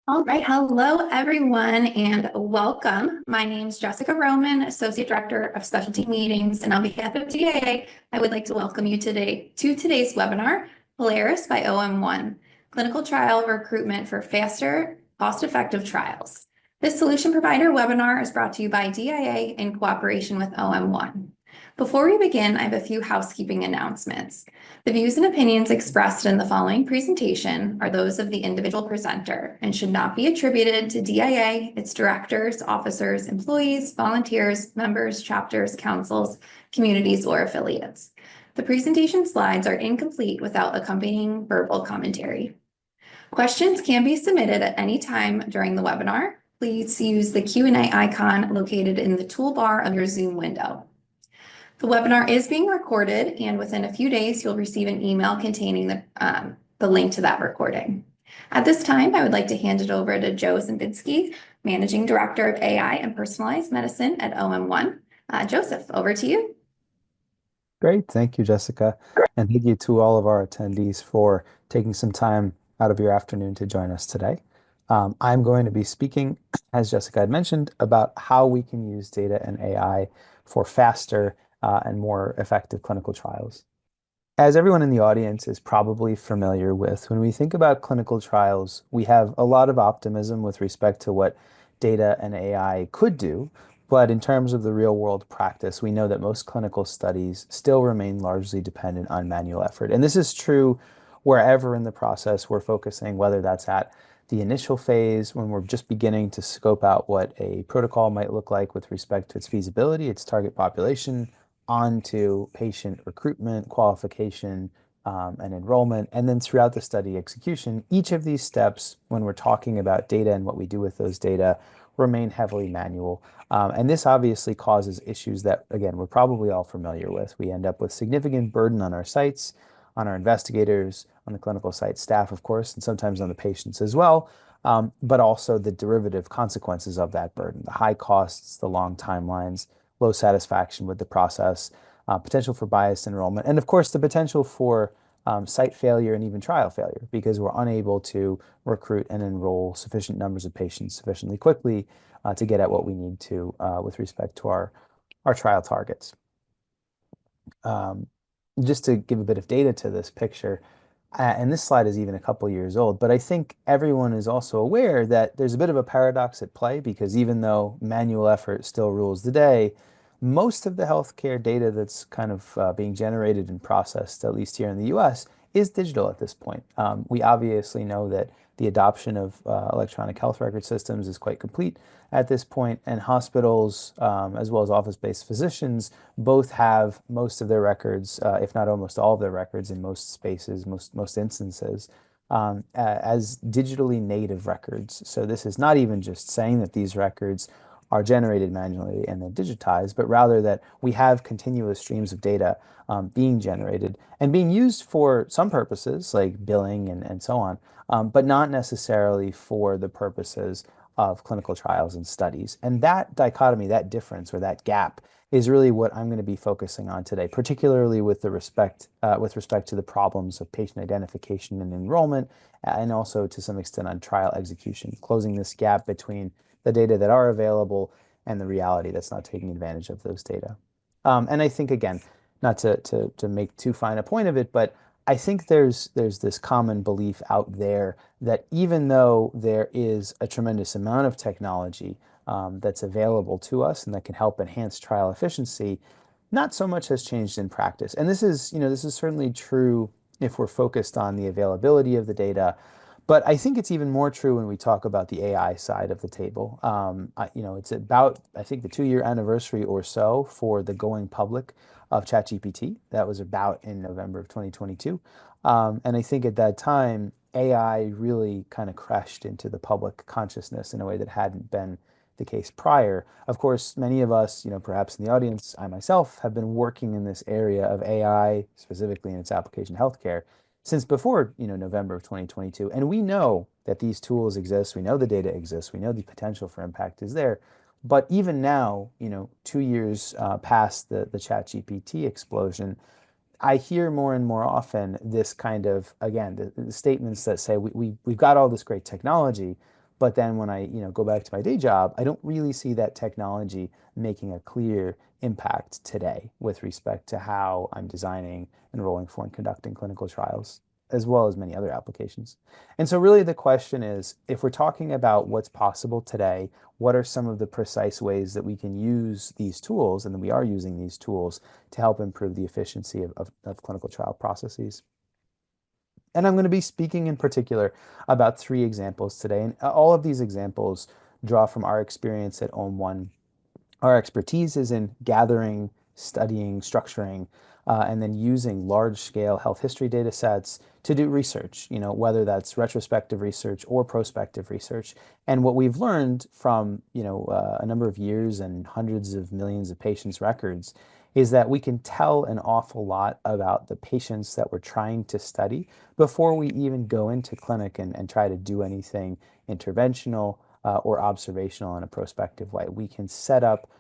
All right, hello everyone and welcome. My name is Jessica Roman, Associate Director of Specialty Meetings, and on behalf of DAA, I would like to welcome you today to today's webinar, Polaris by OM1, Clinical Trial Recruitment for Faster, Cost-Effective Trials. This solution provider webinar is brought to you by DAA in cooperation with OM1. Before we begin, I have a few housekeeping announcements. The views and opinions expressed in the following presentation are those of the individual presenter and should not be attributed to DIA, its directors, officers, employees, volunteers, members, chapters, councils, communities, or affiliates. The presentation slides are incomplete without accompanying verbal commentary. Questions can be submitted at any time during the webinar. Please use the Q&A icon located in the toolbar of your Zoom window. The webinar is being recorded, and within a few days, you'll receive an email containing the link to that recording. At this time, I would like to hand it over to Joe Zabinski, Managing Director of AI and Personalized Medicine at OM1. Joseph, over to you. Great. Thank you, Jessica. And thank you to all of our attendees for taking some time out of your afternoon to join us today. I'm going to be speaking, as Jessica had mentioned, about how we can use data and AI for faster and more effective clinical trials. As everyone in the audience is probably familiar with, when we think about clinical trials, we have a lot of optimism with respect to what data and AI could do. But in terms of the real world practice, we know that most clinical studies still remain largely dependent on manual effort. And this is true wherever in the process we're focusing, whether that's at the initial phase when we're just beginning to scope out what a protocol might look like with respect to its feasibility, its target population, onto patient recruitment, qualification, and enrollment, and then throughout the study execution. Each of these steps, when we're talking about data and what we do with those data, remain heavily manual. And this obviously causes issues that, again, we're probably all familiar with. We end up with significant burden on our sites, on our investigators, on the clinical site staff, of course, and sometimes on the patients as well, but also the derivative consequences of that burden, the high costs, the long timelines, low satisfaction with the process, potential for biased enrollment, and of course, the potential for site failure and even trial failure because we're unable to recruit and enroll sufficient numbers of patients sufficiently quickly to get at what we need to with respect to our trial targets. Just to give a bit of data to this picture, and this slide is even a couple years old, but I think everyone is also aware that there's a bit of a paradox at play because even though manual effort still rules the day, most of the healthcare data that's kind of being generated and processed, at least here in the US, is digital at this point. We obviously know that the adoption of electronic health record systems is quite complete at this point, and hospitals, as well as office-based physicians, both have most of their records, if not almost all of their records in most spaces, most instances, as digitally native records. So this is not even just saying that these records are generated manually and then digitized, but rather that we have continuous streams of data being generated and being used for some purposes like billing and so on, but not necessarily for the purposes of clinical trials and studies. And that dichotomy, that difference or that gap is really what I'm going to be focusing on today, particularly with respect to the problems of patient identification and enrollment, and also to some extent on trial execution, closing this gap between the data that are available and the reality that's not taking advantage of those data. And I think, again, not to make too fine a point of it, but I think there's this common belief out there that even though there is a tremendous amount of technology that's available to us and that can help enhance trial efficiency, not so much has changed in practice. And this is certainly true if we're focused on the availability of the data. But I think it's even more true when we talk about the AI side of the table. It's about, I think, the 2-year anniversary or so for the going public of ChatGPT. That was about in November of 2022. And I think at that time, AI really kind of crashed into the public consciousness in a way that hadn't been the case prior. Of course, many of us, perhaps in the audience, I myself, have been working in this area of AI, specifically in its application in healthcare, since before, November of 2022. And we know that these tools exist. We know the data exists. We know the potential for impact is there. But even now, 2 years past the ChatGPT explosion, I hear more and more often this kind of, again, the statements that say we've got all this great technology, But then when I, go back to my day job, I don't really see that technology making a clear impact today with respect to how I'm designing, enrolling for, and conducting clinical trials, as well as many other applications. And so really the question is, if we're talking about what's possible today, what are some of the precise ways that we can use these tools, and that we are using these tools to help improve the efficiency of clinical trial processes? And I'm going to be speaking in particular about three examples today. And all of these examples draw from our experience at OM1. Our expertise is in gathering, studying, structuring, and then using large-scale health history data sets to do research, whether that's retrospective research or prospective research. And what we've learned from, a number of years and hundreds of millions of patients' records is that we can tell an awful lot about the patients that we're trying to study before we even go into clinic and try to do anything interventional or observational in a prospective way. We can set up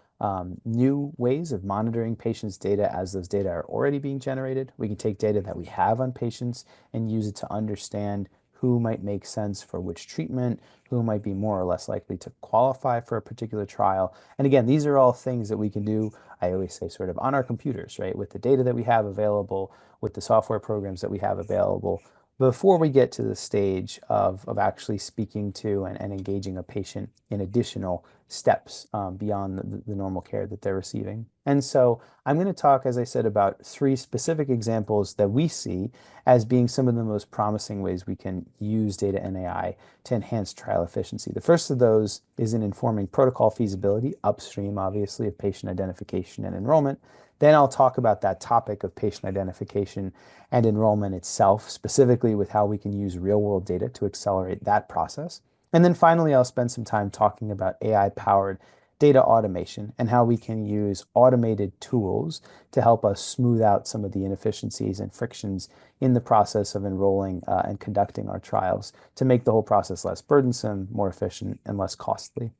new ways of monitoring patients' data as those data are already being generated. We can take data that we have on patients and use it to understand who might make sense for which treatment, who might be more or less likely to qualify for a particular trial. And again, these are all things that we can do, I always say, sort of on our computers, right? With the data that we have available, with the software programs that we have available, before we get to the stage of actually speaking to and engaging a patient in additional steps beyond the normal care that they're receiving. And so I'm going to talk, as I said, about three specific examples that we see as being some of the most promising ways we can use data and AI to enhance trial efficiency. The first of those is in informing protocol feasibility, upstream, obviously, of patient identification and enrollment. Then I'll talk about that topic of patient identification and enrollment itself, specifically with how we can use real-world data to accelerate that process. And then finally, I'll spend some time talking about AI-powered data automation and how we can use automated tools to help us smooth out some of the inefficiencies and frictions in the process of enrolling and conducting our trials to make the whole process less burdensome, more efficient, and less costly.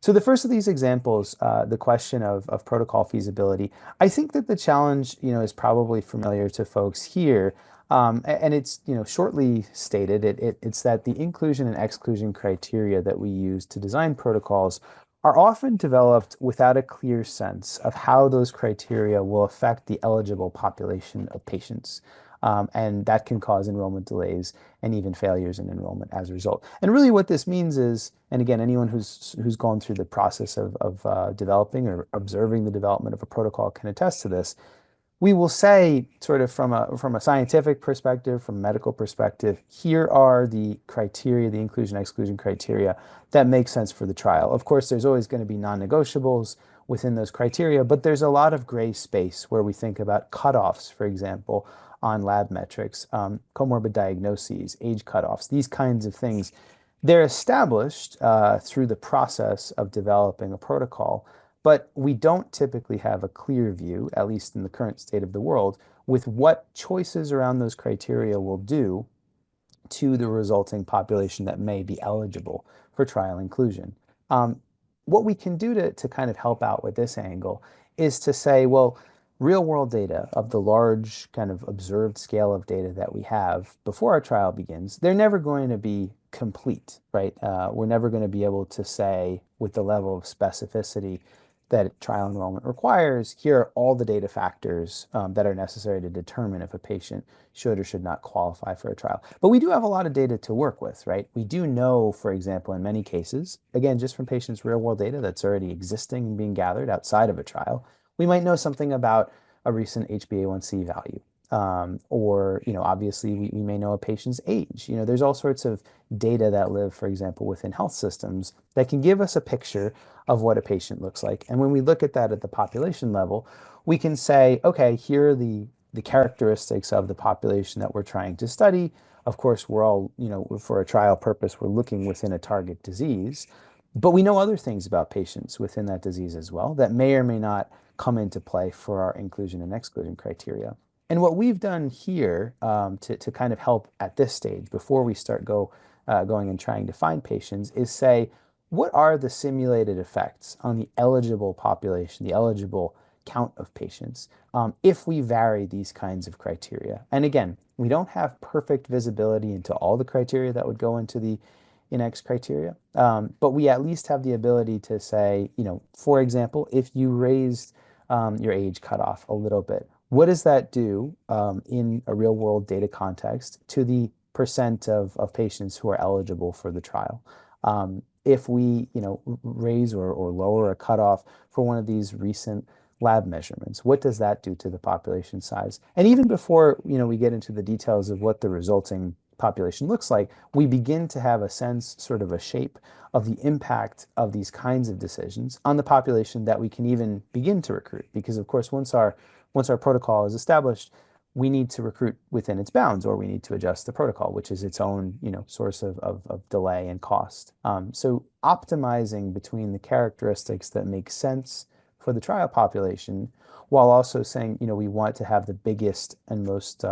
So the first of these examples, the question of protocol feasibility, I think that the challenge, is probably familiar to folks here. And it's, shortly stated, it's that the inclusion and exclusion criteria that we use to design protocols are often developed without a clear sense of how those criteria will affect the eligible population of patients. And that can cause enrollment delays and even failures in enrollment as a result. And really what this means is, and again, anyone who's gone through the process of developing or observing the development of a protocol can attest to this. We will say, sort of from a scientific perspective, from a medical perspective, here are the criteria, the inclusion exclusion criteria that make sense for the trial. Of course, there's always going to be non-negotiables within those criteria, but there's a lot of gray space where we think about cutoffs, for example, on lab metrics, comorbid diagnoses, age cutoffs, these kinds of things. They're established through the process of developing a protocol, but we don't typically have a clear view, at least in the current state of the world, with what choices around those criteria will do to the resulting population that may be eligible for trial inclusion. What we can do to kind of help out with this angle is to say, well, real world data of the large kind of observed scale of data that we have before our trial begins, they're never going to be complete, right? We're never going to be able to say with the level of specificity that trial enrollment requires, here are all the data factors that are necessary to determine if a patient should or should not qualify for a trial. But we do have a lot of data to work with, right? We do know, for example, in many cases, again, just from patients' real world data that's already existing and being gathered outside of a trial, we might know something about a recent HbA1c value. Or, obviously we may know a patient's age. There's all sorts of data that live, for example, within health systems that can give us a picture of what a patient looks like. And when we look at that at the population level, we can say, okay, here are the characteristics of the population that we're trying to study. Of course, we're all, for a trial purpose, we're looking within a target disease. But we know other things about patients within that disease as well that may or may not come into play for our inclusion and exclusion criteria. And what we've done here to kind of help at this stage before we start going and trying to find patients is say, what are the simulated effects on the eligible population, the eligible count of patients, if we vary these kinds of criteria? And again, we don't have perfect visibility into all the criteria that would go into the in X criteria. But we at least have the ability to say, for example, if you raised your age cutoff a little bit, what does that do in a real world data context to the percent of patients who are eligible for the trial? If we, raise or lower a cutoff for one of these recent lab measurements, what does that do to the population size? And even before, we get into the details of what the resulting population looks like, we begin to have a sense, sort of a shape of the impact of these kinds of decisions on the population that we can even begin to recruit. Because of course, once our protocol is established, we need to recruit within its bounds, or we need to adjust the protocol, which is its own, source of delay and cost. So optimizing between the characteristics that make sense for the trial population, while also saying, we want to have the biggest and most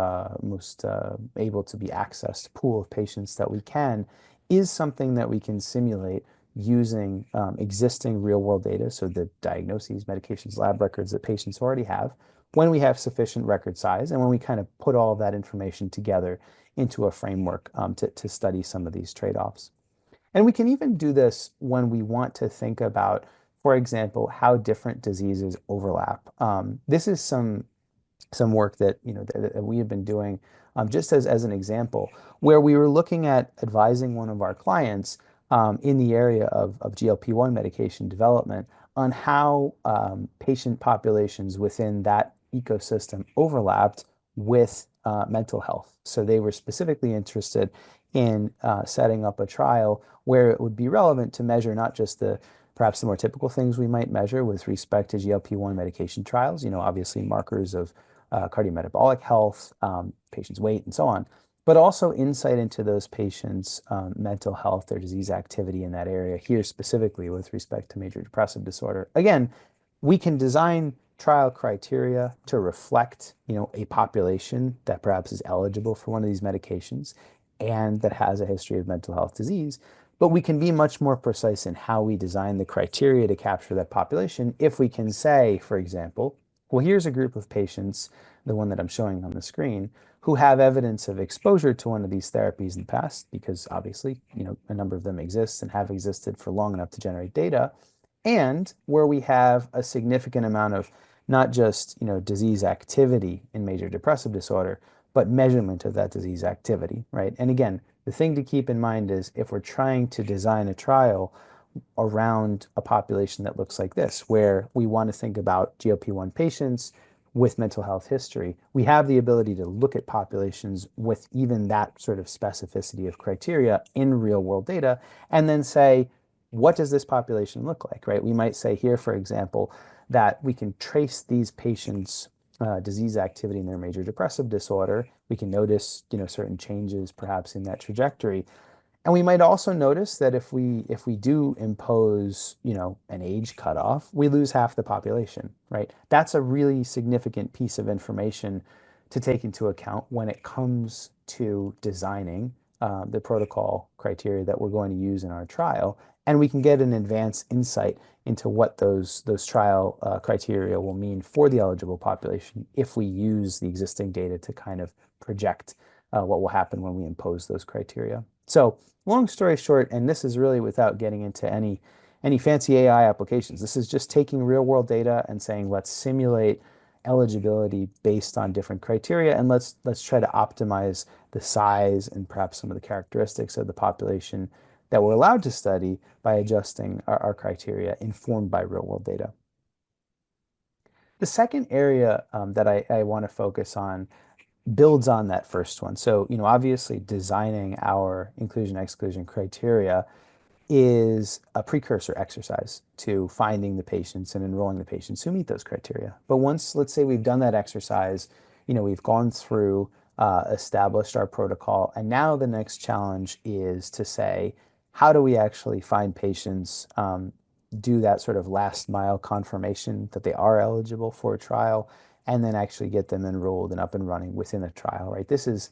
able to be accessed pool of patients that we can, is something that we can simulate using existing real world data. So the diagnoses, medications, lab records that patients already have, when we have sufficient record size and when we kind of put all of that information together into a framework to study some of these trade-offs. And we can even do this when we want to think about, for example, how different diseases overlap. This is some work that that we have been doing, just as an example, where we were looking at advising one of our clients in the area of GLP-1 medication development on how patient populations within that ecosystem overlapped with mental health. So they were specifically interested in setting up a trial where it would be relevant to measure not just perhaps the more typical things we might measure with respect to GLP-1 medication trials, obviously markers of cardiometabolic health, patients' weight, and so on, but also insight into those patients' mental health, their disease activity in that area, here specifically with respect to major depressive disorder. Again, we can design trial criteria to reflect, a population that perhaps is eligible for one of these medications and that has a history of mental health disease. But we can be much more precise in how we design the criteria to capture that population if we can say, for example, well, here's a group of patients, the one that I'm showing on the screen, who have evidence of exposure to one of these therapies in the past, because obviously, a number of them exist and have existed for long enough to generate data, and where we have a significant amount of not just, disease activity in major depressive disorder, but measurement of that disease activity, right? And again, the thing to keep in mind is if we're trying to design a trial around a population that looks like this, where we want to think about GLP-1 patients with mental health history, we have the ability to look at populations with even that sort of specificity of criteria in real world data, and then say, what does this population look like, right? We might say here, for example, that we can trace these patients' disease activity in their major depressive disorder. We can notice, certain changes perhaps in that trajectory. And we might also notice that if we do impose, an age cutoff, we lose half the population, right? That's a really significant piece of information to take into account when it comes to designing the protocol criteria that we're going to use in our trial. And we can get an advanced insight into what those trial criteria will mean for the eligible population if we use the existing data to kind of project what will happen when we impose those criteria. So long story short, and this is really without getting into any fancy AI applications, this is just taking real world data and saying, let's simulate eligibility based on different criteria, and let's try to optimize the size and perhaps some of the characteristics of the population that we're allowed to study by adjusting our criteria informed by real world data. The second area that I want to focus on builds on that first one. So, obviously designing our inclusion/exclusion criteria is a precursor exercise to finding the patients and enrolling the patients who meet those criteria. But once, let's say we've done that exercise, we've gone through, established our protocol, and now the next challenge is to say, how do we actually find patients, do that sort of last mile confirmation that they are eligible for a trial, and then actually get them enrolled and up and running within a trial, right? This is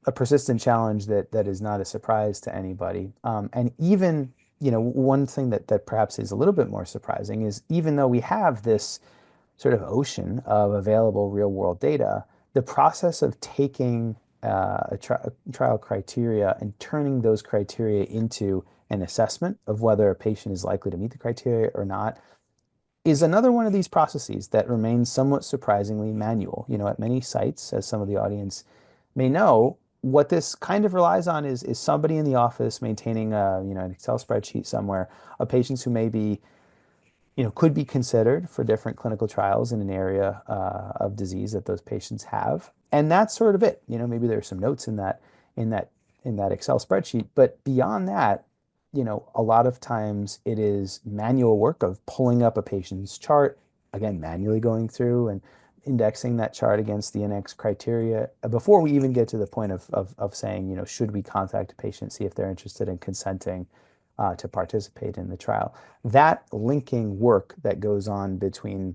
a persistent challenge that is not a surprise to anybody. And even, one thing that perhaps is a little bit more surprising is even though we have this sort of ocean of available real world data, the process of taking trial criteria and turning those criteria into an assessment of whether a patient is likely to meet the criteria or not is another one of these processes that remains somewhat surprisingly manual. At many sites, as some of the audience may know, what this kind of relies on is somebody in the office maintaining an Excel spreadsheet somewhere of patients who may be could be considered for different clinical trials in an area of disease that those patients have. And that's sort of it. Maybe there's some notes in that Excel spreadsheet, but beyond that, a lot of times it is manual work of pulling up a patient's chart, again, manually going through and indexing that chart against the index criteria before we even get to the point of saying, should we contact a patient, see if they're interested in consenting to participate in the trial. That linking work that goes on between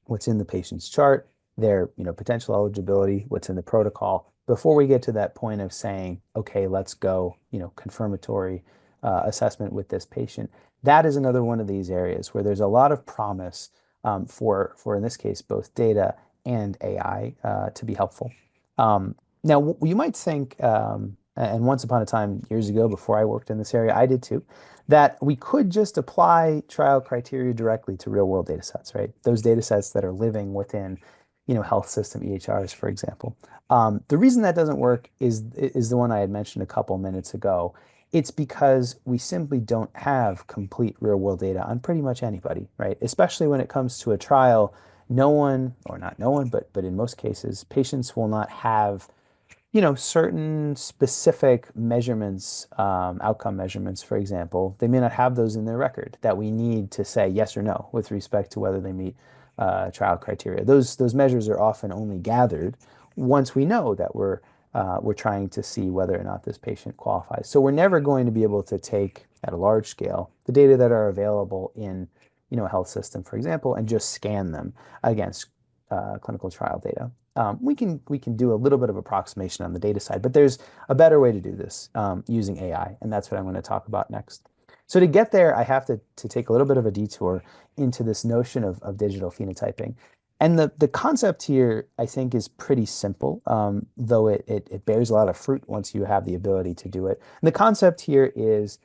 what's in the patient's chart, their potential eligibility, what's in the protocol, before we get to that point of saying, okay, let's go, confirmatory assessment with this patient. That is another one of these areas where there's a lot of promise for in this case, both data and AI to be helpful. Now, you might think, and once upon a time, years ago, before I worked in this area, I did too, that we could just apply trial criteria directly to real world data sets, right? Those data sets that are living within, health system EHRs, for example. The reason that doesn't work is the one I had mentioned a couple minutes ago. It's because we simply don't have complete real world data on pretty much anybody, right? Especially when it comes to a trial, no one, or not no one, but in most cases, patients will not have certain specific measurements, outcome measurements, for example, they may not have those in their record that we need to say yes or no with respect to whether they meet trial criteria. Those measures are often only gathered once we know that we're trying to see whether or not this patient qualifies. So we're never going to be able to take at a large scale the data that are available in a health system, for example, and just scan them against clinical trial data. We can do a little bit of approximation on the data side, but there's a better way to do this using AI, and that's what I'm going to talk about next. So to get there, I have to take a little bit of a detour into this notion of digital phenotyping. And the concept here, I think, is pretty simple, though it bears a lot of fruit once you have the ability to do it. And the concept here is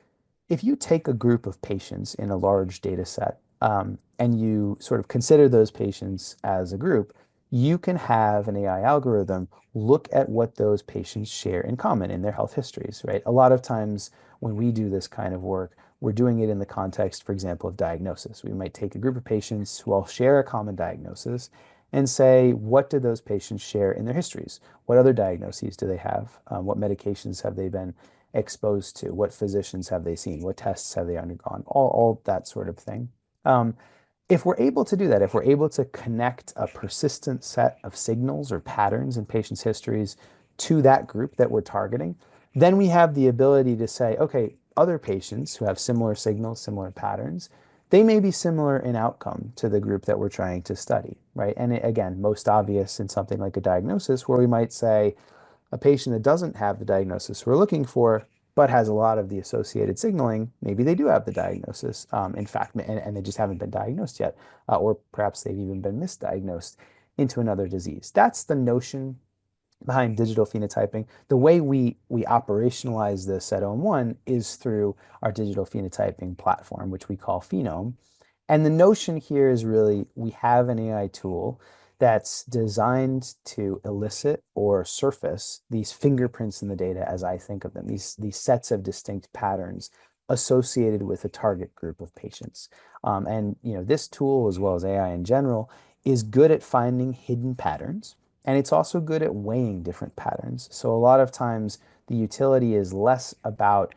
if you take a group of patients in a large data set and you sort of consider those patients as a group, you can have an AI algorithm look at what those patients share in common in their health histories, right? A lot of times when we do this kind of work, we're doing it in the context, for example, of diagnosis. We might take a group of patients who all share a common diagnosis and say, what do those patients share in their histories? What other diagnoses do they have? What medications have they been exposed to? What physicians have they seen? What tests have they undergone? All that sort of thing. If we're able to do that, if we're able to connect a persistent set of signals or patterns in patients' histories to that group that we're targeting, then we have the ability to say, okay, other patients who have similar signals, similar patterns, they may be similar in outcome to the group that we're trying to study, right? And again, most obvious in something like a diagnosis where we might say a patient that doesn't have the diagnosis we're looking for, but has a lot of the associated signaling, maybe they do have the diagnosis, in fact, and they just haven't been diagnosed yet, or perhaps they've even been misdiagnosed into another disease. That's the notion behind digital phenotyping. The way we operationalize this at OM1 is through our digital phenotyping platform, which we call PhenOM. And the notion here is really we have an AI tool that's designed to elicit or surface these fingerprints in the data as I think of them, these sets of distinct patterns associated with a target group of patients. And this tool, as well as AI in general, is good at finding hidden patterns, and it's also good at weighing different patterns. So a lot of times the utility is less about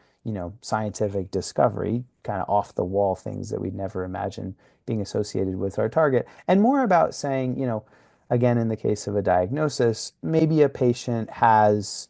scientific discovery, kind of off the wall things that we'd never imagine being associated with our target, and more about saying, again, in the case of a diagnosis, maybe a patient has,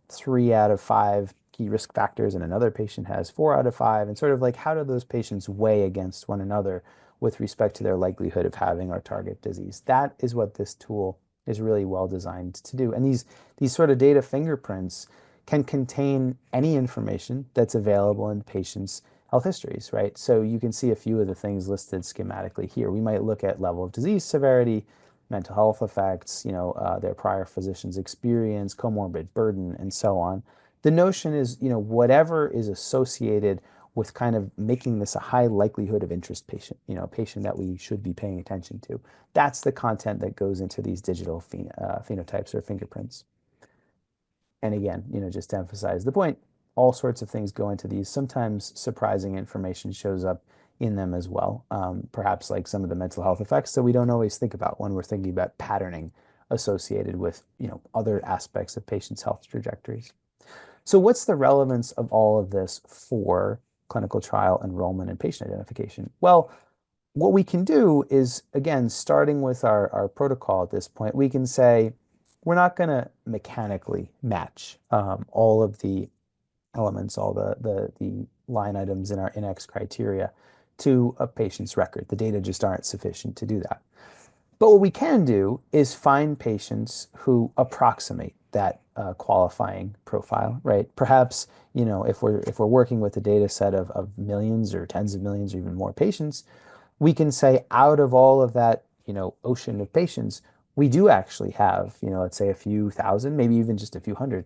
3 out of 5 key risk factors and another patient has 4 out of 5, and sort of like how do those patients weigh against one another with respect to their likelihood of having our target disease. That is what this tool is really well designed to do. And these sort of data fingerprints can contain any information that's available in patients' health histories, right? So you can see a few of the things listed schematically here. We might look at level of disease severity, mental health effects, their prior physician's experience, comorbid burden, and so on. The notion is, whatever is associated with kind of making this a high likelihood of interest patient, a patient that we should be paying attention to. That's the content that goes into these digital phenotypes or fingerprints. And again, just to emphasize the point, all sorts of things go into these. Sometimes surprising information shows up in them as well. Perhaps like some of the mental health effects that we don't always think about when we're thinking about patterning associated with, other aspects of patients' health trajectories. So what's the relevance of all of this for clinical trial enrollment and patient identification? Well, what we can do is, again, starting with our protocol at this point, we can say, we're not going to mechanically match all of the elements, all the line items in our index criteria to a patient's record. The data just aren't sufficient to do that. But what we can do is find patients who approximate that qualifying profile, right? Perhaps, if we're working with a data set of millions or tens of millions or even more patients, we can say out of all of that, ocean of patients, we do actually have, let's say a few thousand, maybe even just a few hundred,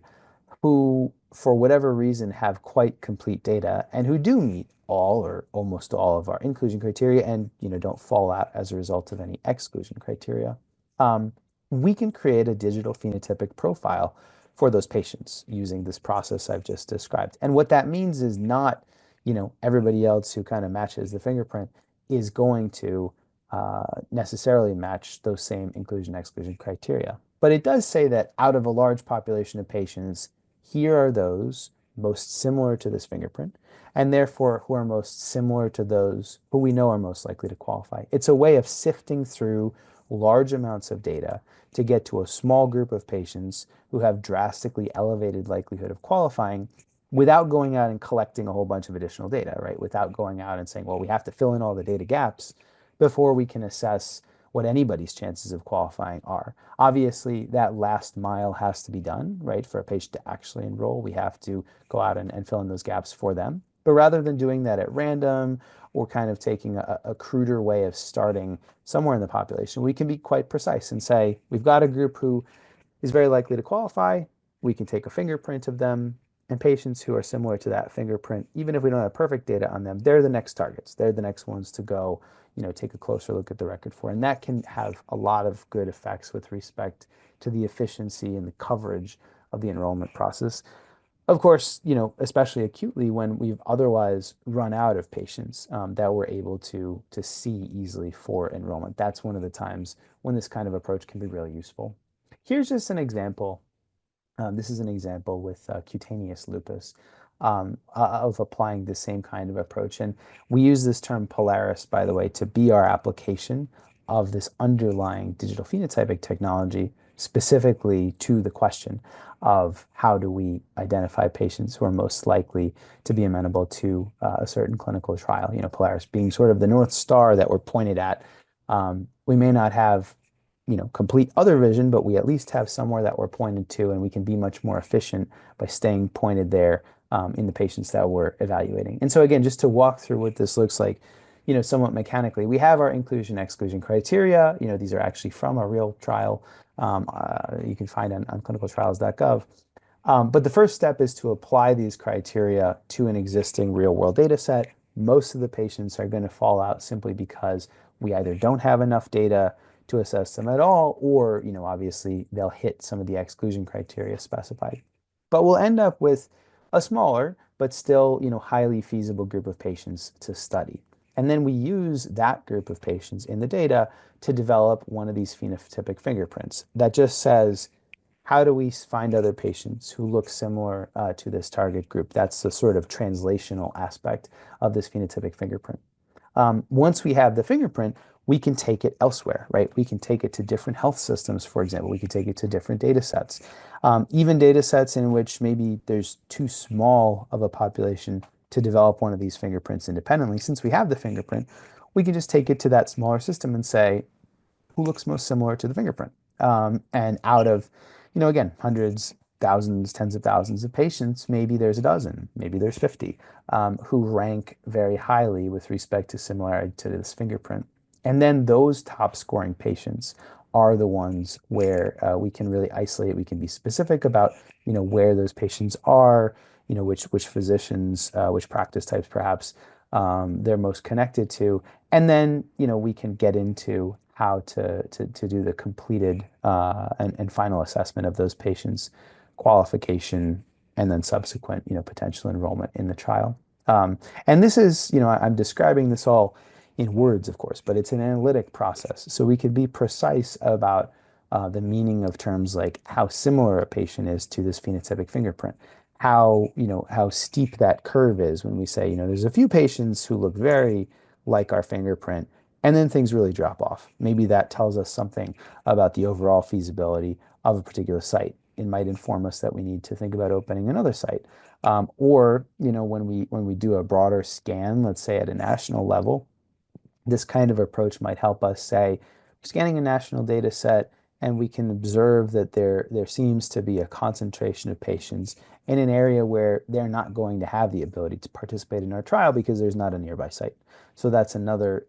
who, for whatever reason, have quite complete data and who do meet all or almost all of our inclusion criteria and, don't fall out as a result of any exclusion criteria. We can create a digital phenotypic profile for those patients using this process I've just described. And what that means is not, everybody else who kind of matches the fingerprint is going to necessarily match those same inclusion-exclusion criteria. But it does say that out of a large population of patients, here are those most similar to this fingerprint, and therefore who are most similar to those who we know are most likely to qualify. It's a way of sifting through large amounts of data to get to a small group of patients who have drastically elevated likelihood of qualifying without going out and collecting a whole bunch of additional data, right? Without going out and saying, well, we have to fill in all the data gaps before we can assess what anybody's chances of qualifying are. Obviously, that last mile has to be done, right? For a patient to actually enroll, we have to go out and fill in those gaps for them. But rather than doing that at random or kind of taking a cruder way of starting somewhere in the population, we can be quite precise and say, we've got a group who is very likely to qualify. We can take a fingerprint of them, and patients who are similar to that fingerprint, even if we don't have perfect data on them, they're the next targets. They're the next ones to go, take a closer look at the record for. And that can have a lot of good effects with respect to the efficiency and the coverage of the enrollment process. Of course, especially acutely when we've otherwise run out of patients that we're able to see easily for enrollment. That's one of the times when this kind of approach can be really useful. Here's just an example. This is an example with cutaneous lupus of applying the same kind of approach. And we use this term Polaris, by the way, to be our application of this underlying digital phenotypic technology specifically to the question of how do we identify patients who are most likely to be amenable to a certain clinical trial, Polaris being sort of the North Star that we're pointed at. We may not have complete other vision, but we at least have somewhere that we're pointed to, and we can be much more efficient by staying pointed there in the patients that we're evaluating. And so again, just to walk through what this looks like, somewhat mechanically, we have our inclusion-exclusion criteria. These are actually from a real trial you can find on clinicaltrials.gov. But the first step is to apply these criteria to an existing real-world data set. Most of the patients are going to fall out simply because we either don't have enough data to assess them at all, or, obviously they'll hit some of the exclusion criteria specified. But we'll end up with a smaller, but still, highly feasible group of patients to study. And then we use that group of patients in the data to develop one of these phenotypic fingerprints that just says, how do we find other patients who look similar to this target group? That's the sort of translational aspect of this phenotypic fingerprint. Once we have the fingerprint, we can take it elsewhere, right? We can take it to different health systems, for example. We can take it to different data sets, even data sets in which maybe there's too small of a population to develop one of these fingerprints independently. Since we have the fingerprint, we can just take it to that smaller system and say, who looks most similar to the fingerprint? And out of, again, hundreds, thousands, tens of thousands of patients, maybe there's a dozen, maybe there's 50 who rank very highly with respect to similarity to this fingerprint. And then those top scoring patients are the ones where we can really isolate. We can be specific about, where those patients are, which physicians, which practice types perhaps they're most connected to. And then, we can get into how to do the completed and final assessment of those patients, qualification, and then subsequent, potential enrollment in the trial. And this is, I'm describing this all in words, of course, but it's an analytic process. So we could be precise about the meaning of terms like how similar a patient is to this phenotypic fingerprint, how steep that curve is when we say, there's a few patients who look very like our fingerprint, and then things really drop off. Maybe that tells us something about the overall feasibility of a particular site. It might inform us that we need to think about opening another site. Or, when we do a broader scan, let's say at a national level, this kind of approach might help us say, scanning a national data set, and we can observe that there seems to be a concentration of patients in an area where they're not going to have the ability to participate in our trial because there's not a nearby site. So that's another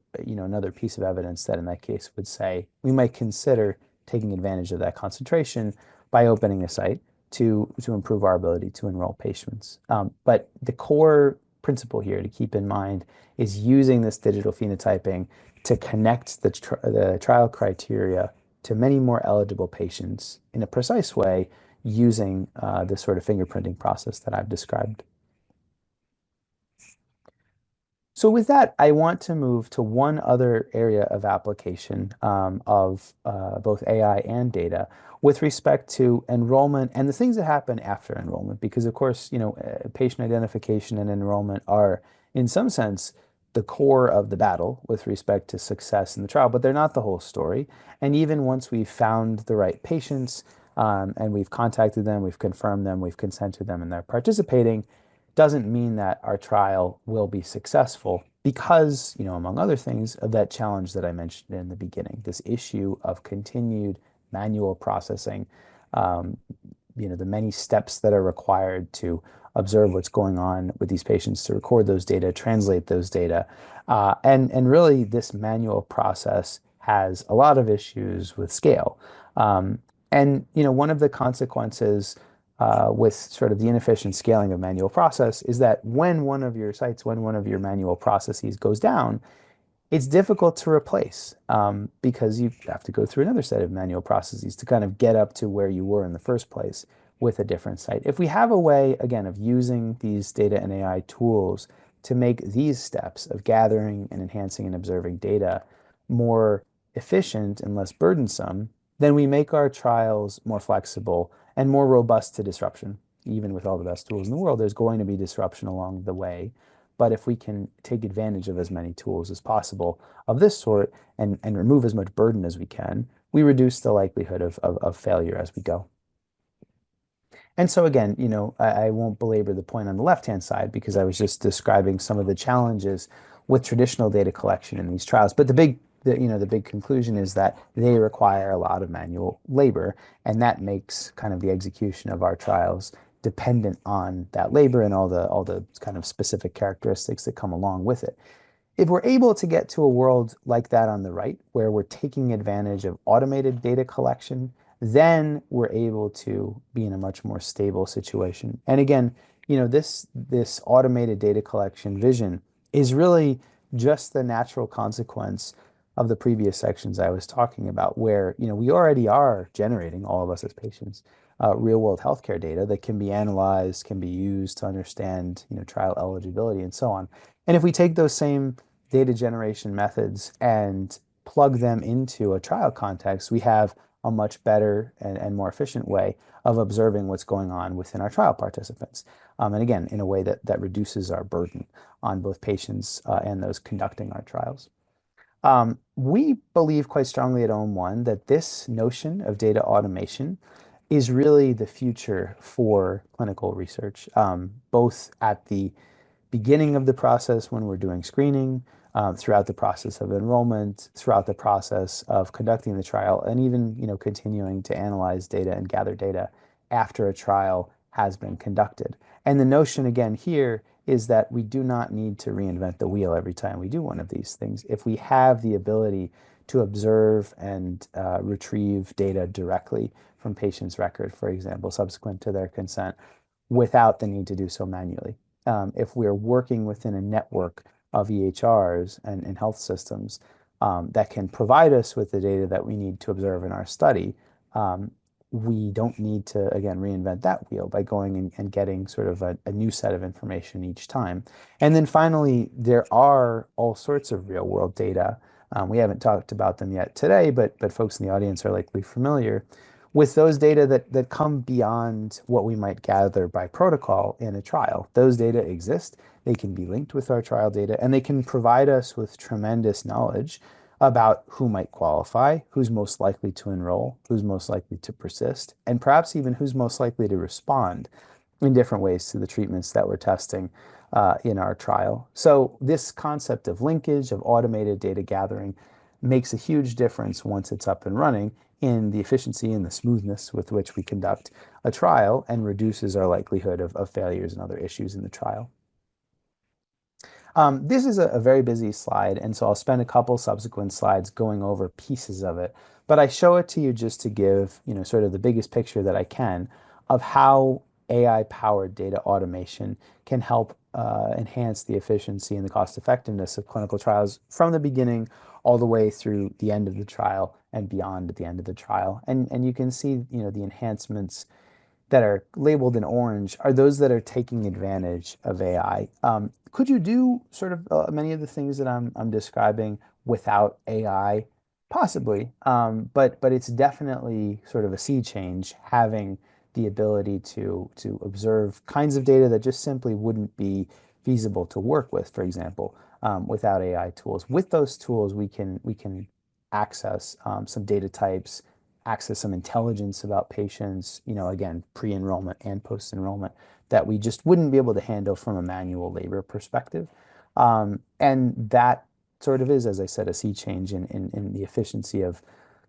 piece of evidence that in that case would say we might consider taking advantage of that concentration by opening a site to improve our ability to enroll patients. But the core principle here to keep in mind is using this digital phenotyping to connect the trial criteria to many more eligible patients in a precise way using this sort of fingerprinting process that I've described. So with that, I want to move to one other area of application of both AI and data with respect to enrollment and the things that happen after enrollment, because of course, patient identification and enrollment are in some sense the core of the battle with respect to success in the trial, but they're not the whole story. And even once we've found the right patients and we've contacted them, we've confirmed them, we've consented them, and they're participating, doesn't mean that our trial will be successful because, among other things, of that challenge that I mentioned in the beginning, this issue of continued manual processing, the many steps that are required to observe what's going on with these patients, to record those data, translate those data. And really, this manual process has a lot of issues with scale. And one of the consequences with sort of the inefficient scaling of manual process is that when one of your sites, when one of your manual processes goes down, it's difficult to replace because you have to go through another set of manual processes to kind of get up to where you were in the first place with a different site. If we have a way, again, of using these data and AI tools to make these steps of gathering and enhancing and observing data more efficient and less burdensome, then we make our trials more flexible and more robust to disruption. Even with all the best tools in the world, there's going to be disruption along the way. But if we can take advantage of as many tools as possible of this sort and remove as much burden as we can, we reduce the likelihood of failure as we go. And so again, I won't belabor the point on the left-hand side because I was just describing some of the challenges with traditional data collection in these trials. But the big conclusion is that they require a lot of manual labor, and that makes kind of the execution of our trials dependent on that labor and all the kind of specific characteristics that come along with it. If we're able to get to a world like that on the right, where we're taking advantage of automated data collection, then we're able to be in a much more stable situation. And again, this automated data collection vision is really just the natural consequence of the previous sections I was talking about, where we already are generating, all of us as patients, real-world healthcare data that can be analyzed, can be used to understand trial eligibility and so on. And if we take those same data generation methods and plug them into a trial context, we have a much better and more efficient way of observing what's going on within our trial participants. And again, in a way that reduces our burden on both patients and those conducting our trials. We believe quite strongly at OM1 that this notion of data automation is really the future for clinical research, both at the beginning of the process when we're doing screening, throughout the process of enrollment, throughout the process of conducting the trial, and even continuing to analyze data and gather data after a trial has been conducted. And the notion again here is that we do not need to reinvent the wheel every time we do one of these things. If we have the ability to observe and retrieve data directly from patients' record, for example, subsequent to their consent, without the need to do so manually. If we're working within a network of EHRs and health systems that can provide us with the data that we need to observe in our study, we don't need to, again, reinvent that wheel by going and getting sort of a new set of information each time. And then finally, there are all sorts of real world data. We haven't talked about them yet today, but folks in the audience are likely familiar with those data that come beyond what we might gather by protocol in a trial. Those data exist, they can be linked with our trial data, and they can provide us with tremendous knowledge about who might qualify, who's most likely to enroll, who's most likely to persist, and perhaps even who's most likely to respond in different ways to the treatments that we're testing in our trial. So this concept of linkage, of automated data gathering, makes a huge difference once it's up and running in the efficiency and the smoothness with which we conduct a trial, and reduces our likelihood of failures and other issues in the trial. This is a very busy slide, and so I'll spend a couple subsequent slides going over pieces of it, but I show it to you just to give, sort of the biggest picture that I can of how AI-powered data automation can help enhance the efficiency and the cost effectiveness of clinical trials from the beginning all the way through the end of the trial and beyond at the end of the trial. And you can see, the enhancements that are labeled in orange are those that are taking advantage of AI. Could you do sort of many of the things that I'm describing without AI? Possibly, but it's definitely sort of a sea change having the ability to observe kinds of data that just simply wouldn't be feasible to work with, for example, without AI tools. With those tools, we can access some data types, access some intelligence about patients, again, pre-enrollment and post-enrollment, that we just wouldn't be able to handle from a manual labor perspective. And that sort of is, as I said, a sea change in the efficiency of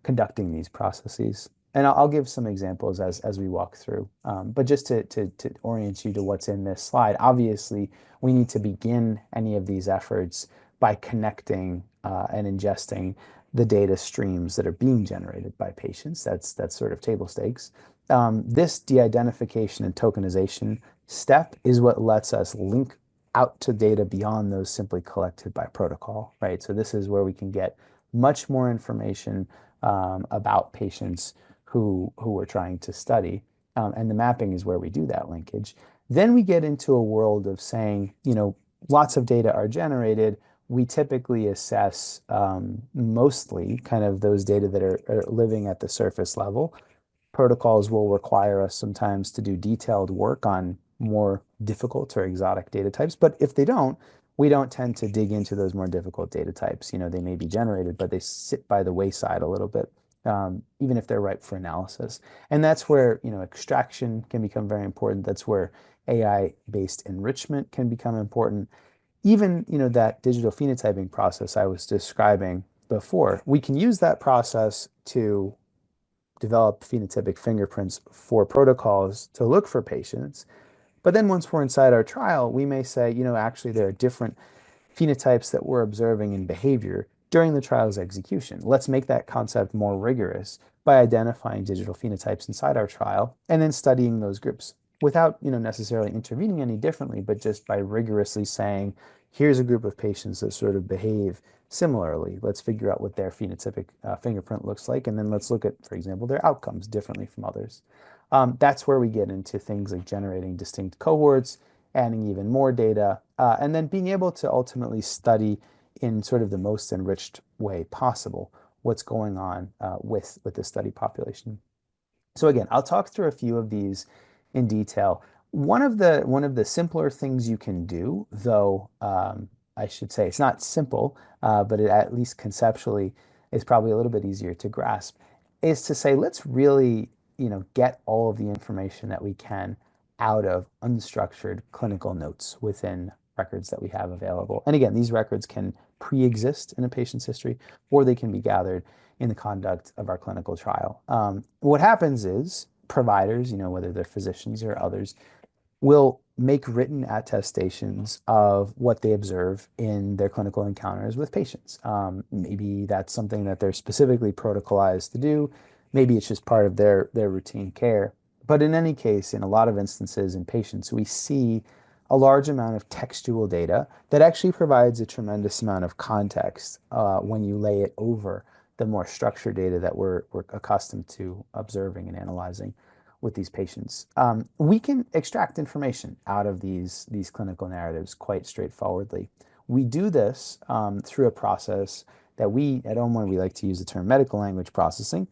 conducting these processes. And I'll give some examples as we walk through. But just to orient you to what's in this slide, obviously, we need to begin any of these efforts by connecting and ingesting the data streams that are being generated by patients. That's sort of table stakes. This de-identification and tokenization step is what lets us link out to data beyond those simply collected by protocol, right? So this is where we can get much more information about patients who we're trying to study. And the mapping is where we do that linkage. Then we get into a world of saying, lots of data are generated. We typically assess mostly kind of those data that are living at the surface level. Protocols will require us sometimes to do detailed work on more difficult or exotic data types, but if they don't, we don't tend to dig into those more difficult data types. They may be generated, but they sit by the wayside a little bit, even if they're ripe for analysis. And that's where, extraction can become very important. That's where AI-based enrichment can become important. Even, that digital phenotyping process I was describing before, we can use that process to develop phenotypic fingerprints for protocols to look for patients. But then once we're inside our trial, we may say, actually there are different phenotypes that we're observing in behavior during the trial's execution. Let's make that concept more rigorous by identifying digital phenotypes inside our trial and then studying those groups without, necessarily intervening any differently, but just by rigorously saying, here's a group of patients that sort of behave similarly. Let's figure out what their phenotypic fingerprint looks like, and then let's look at, for example, their outcomes differently from others. That's where we get into things like generating distinct cohorts, adding even more data, and then being able to ultimately study in sort of the most enriched way possible what's going on with the study population. So again, I'll talk through a few of these in detail. One of the simpler things you can do, though, I should say it's not simple, but it, at least conceptually, is probably a little bit easier to grasp, is to say, let's really, get all of the information that we can out of unstructured clinical notes within records that we have available. And again, these records can pre-exist in a patient's history, or they can be gathered in the conduct of our clinical trial. What happens is providers, whether they're physicians or others, will make written attestations of what they observe in their clinical encounters with patients. Maybe that's something that they're specifically protocolized to do. Maybe it's just part of their routine care. But in any case, in a lot of instances in patients, we see a large amount of textual data that actually provides a tremendous amount of context when you lay it over the more structured data that we're accustomed to observing and analyzing with these patients. We can extract information out of these clinical narratives quite straightforwardly. We do this through a process that we at OM1 we like to use the term medical language processing.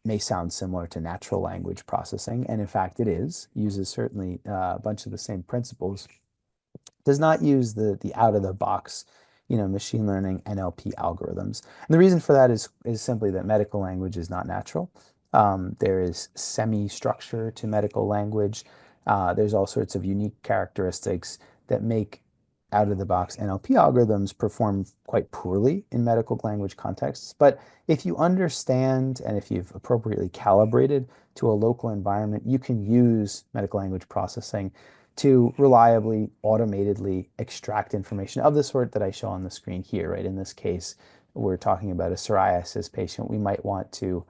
May sound similar to natural language processing, and in fact it is. Uses certainly a bunch of the same principles. Does not use the out of the box, machine learning NLP algorithms. And the reason for that is simply that medical language is not natural. There is semi-structure to medical language. There's all sorts of unique characteristics that make out of the box NLP algorithms perform quite poorly in medical language contexts. But if you understand and if you've appropriately calibrated to a local environment, you can use medical language processing to reliably, automatedly extract information of the sort that I show on the screen here, right? In this case, we're talking about a psoriasis patient. We might want to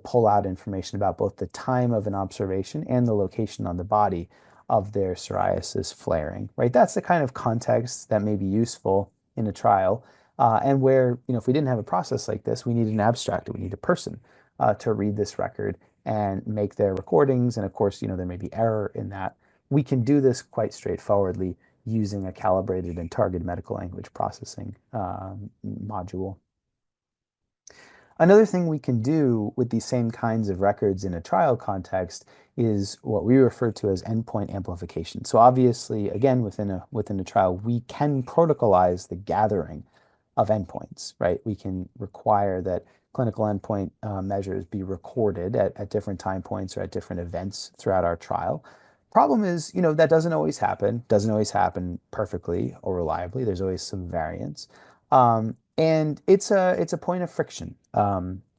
pull out information about both the time of an observation and the location on the body of their psoriasis flaring, right? That's the kind of context that may be useful in a trial, and where, if we didn't have a process like this, we need an abstractor, we need a person to read this record and make their recordings. And of course, there may be error in that. We can do this quite straightforwardly using a calibrated and targeted medical language processing module. Another thing we can do with these same kinds of records in a trial context is what we refer to as endpoint amplification. So obviously, again, within a trial, we can protocolize the gathering of endpoints, right? We can require that clinical endpoint measures be recorded at different time points or at different events throughout our trial. Problem is, that doesn't always happen perfectly or reliably. There's always some variance. And it's a point of friction.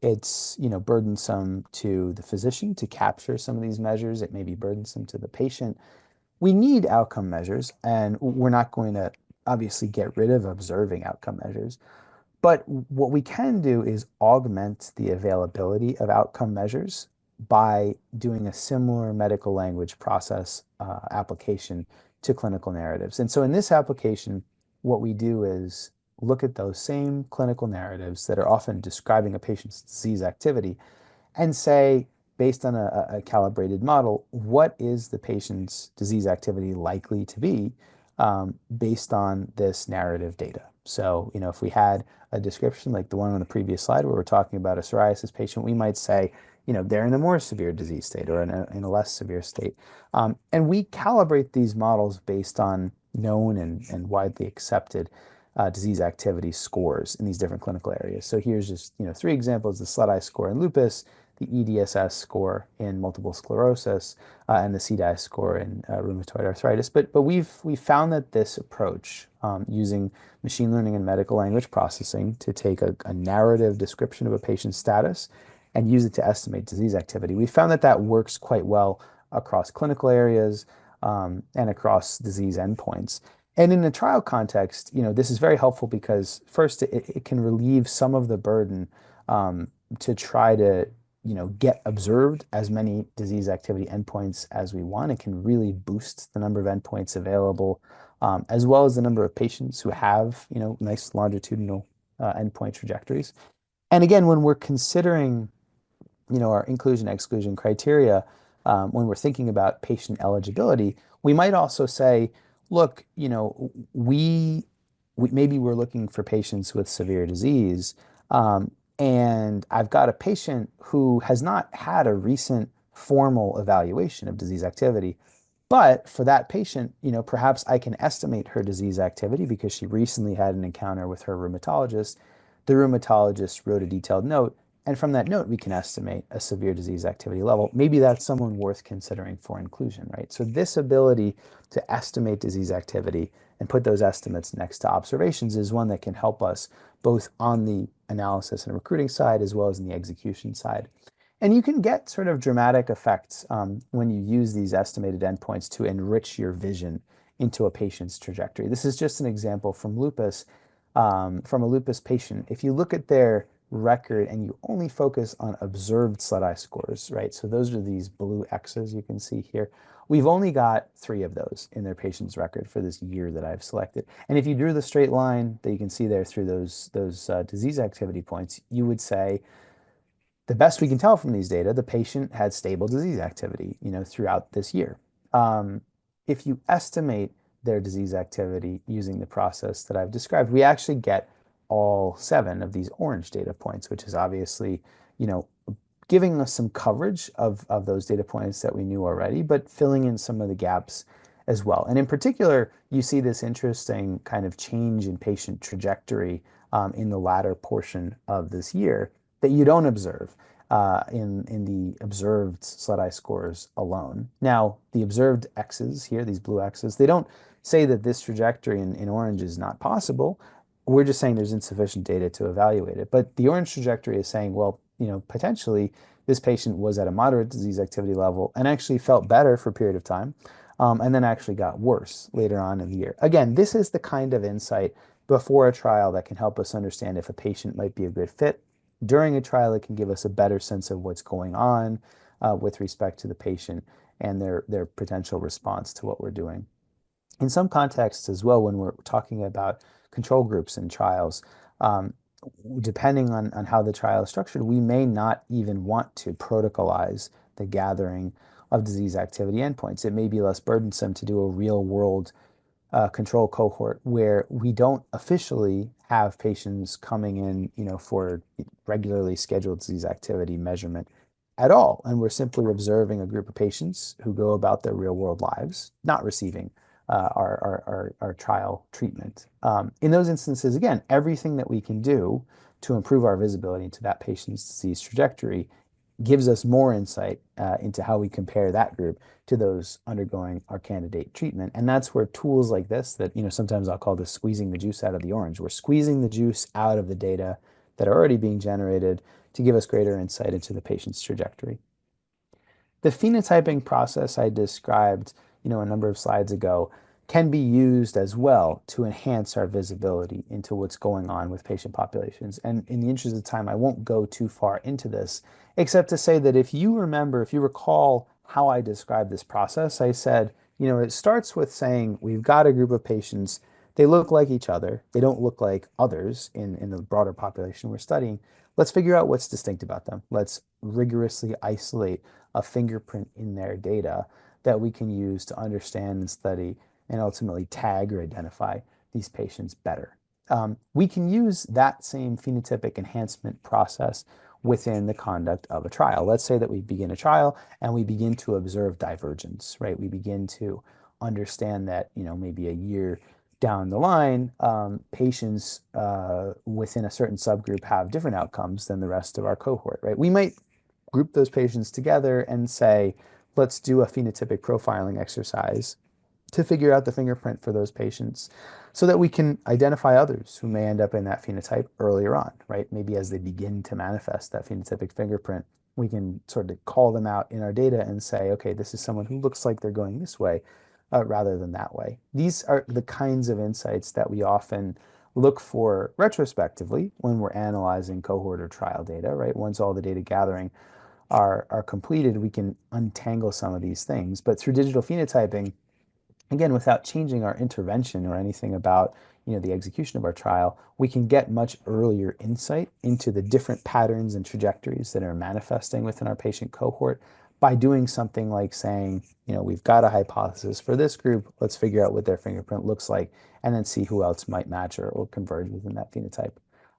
It's burdensome to the physician to capture some of these measures. It may be burdensome to the patient. We need outcome measures, and we're not going to obviously get rid of observing outcome measures. But what we can do is augment the availability of outcome measures by doing a similar medical language process application to clinical narratives. And so in this application, what we do is look at those same clinical narratives that are often describing a patient's disease activity and say, based on a calibrated model, what is the patient's disease activity likely to be based on this narrative data? So, if we had a description like the one on the previous slide where we're talking about a psoriasis patient, we might say, they're in a more severe disease state or in a less severe state. And we calibrate these models based on known and widely accepted disease activity scores in these different clinical areas. So here's just 3 examples: the SLEDAI score in lupus, the EDSS score in multiple sclerosis, and the CDAI score in rheumatoid arthritis. But we've found that this approach, using machine learning and medical language processing to take a narrative description of a patient's status and use it to estimate disease activity, we found that works quite well across clinical areas and across disease endpoints. And in a trial context, this is very helpful because first, it can relieve some of the burden to try to get observed as many disease activity endpoints as we want. It can really boost the number of endpoints available, as well as the number of patients who have nice longitudinal endpoint trajectories. And again, when we're considering our inclusion-exclusion criteria, when we're thinking about patient eligibility, we might also say, look, we maybe we're looking for patients with severe disease, and I've got a patient who has not had a recent formal evaluation of disease activity. But for that patient, perhaps I can estimate her disease activity because she recently had an encounter with her rheumatologist. The rheumatologist wrote a detailed note, and from that note, we can estimate a severe disease activity level. Maybe that's someone worth considering for inclusion, right? So this ability to estimate disease activity and put those estimates next to observations is one that can help us both on the analysis and recruiting side as well as in the execution side. And you can get sort of dramatic effects when you use these estimated endpoints to enrich your vision into a patient's trajectory. This is just an example from lupus, from a lupus patient. If you look at their record and you only focus on observed SLEDAI scores, right? So those are these blue X's you can see here. We've only got 3 of those in their patient's record for this year that I've selected. And if you drew the straight line that you can see there through those disease activity points, you would say, the best we can tell from these data, the patient had stable disease activity, throughout this year. If you estimate their disease activity using the process that I've described, we actually get all 7 of these orange data points, which is obviously, giving us some coverage of those data points that we knew already, but filling in some of the gaps as well. And in particular, you see this interesting kind of change in patient trajectory in the latter portion of this year that you don't observe in the observed SLEDAI scores alone. Now, the observed X's here, these blue X's, they don't say that this trajectory in orange is not possible. We're just saying there's insufficient data to evaluate it. But the orange trajectory is saying, well, potentially this patient was at a moderate disease activity level and actually felt better for a period of time, and then actually got worse later on in the year. Again, this is the kind of insight before a trial that can help us understand if a patient might be a good fit. During a trial, it can give us a better sense of what's going on with respect to the patient and their potential response to what we're doing. In some contexts as well, when we're talking about control groups in trials, depending on how the trial is structured, we may not even want to protocolize the gathering of disease activity endpoints. It may be less burdensome to do a real world control cohort where we don't officially have patients coming in, for regularly scheduled disease activity measurement at all. And we're simply observing a group of patients who go about their real world lives, not receiving our trial treatment. In those instances, again, everything that we can do to improve our visibility into that patient's disease trajectory gives us more insight into how we compare that group to those undergoing our candidate treatment. And that's where tools like this that, sometimes I'll call this squeezing the juice out of the orange. We're squeezing the juice out of the data that are already being generated to give us greater insight into the patient's trajectory. The phenotyping process I described, a number of slides ago can be used as well to enhance our visibility into what's going on with patient populations. And in the interest of time, I won't go too far into this, except to say that if you recall how I described this process, I said, it starts with saying we've got a group of patients, they look like each other, they don't look like others in the broader population we're studying. Let's figure out what's distinct about them. Let's rigorously isolate a fingerprint in their data that we can use to understand and study and ultimately tag or identify these patients better. We can use that same phenotypic enhancement process within the conduct of a trial. Let's say that we begin a trial and we begin to observe divergence, right? We begin to understand that, maybe a year down the line, patients within a certain subgroup have different outcomes than the rest of our cohort, right? We might group those patients together and say, let's do a phenotypic profiling exercise to figure out the fingerprint for those patients so that we can identify others who may end up in that phenotype earlier on, right? Maybe as they begin to manifest that phenotypic fingerprint, we can sort of call them out in our data and say, okay, this is someone who looks like they're going this way rather than that way. These are the kinds of insights that we often look for retrospectively when we're analyzing cohort or trial data, right? Once all the data gathering are completed, we can untangle some of these things. But through digital phenotyping, again, without changing our intervention or anything about the execution of our trial, we can get much earlier insight into the different patterns and trajectories that are manifesting within our patient cohort by doing something like saying, we've got a hypothesis for this group, let's figure out what their fingerprint looks like, and then see who else might match or converge within that phenotype.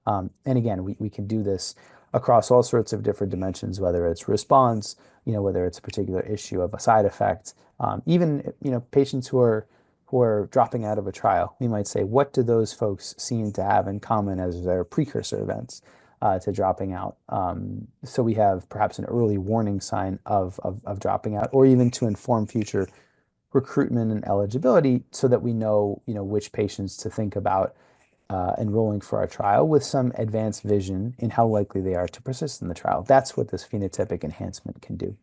And again, we can do this across all sorts of different dimensions, whether it's response, whether it's a particular issue of a side effect, even patients who are dropping out of a trial. We might say, what do those folks seem to have in common as their precursor events to dropping out? So we have perhaps an early warning sign of dropping out, or even to inform future recruitment and eligibility, so that we know which patients to think about enrolling for our trial with some advanced vision in how likely they are to persist in the trial. That's what this phenotypic enhancement can do.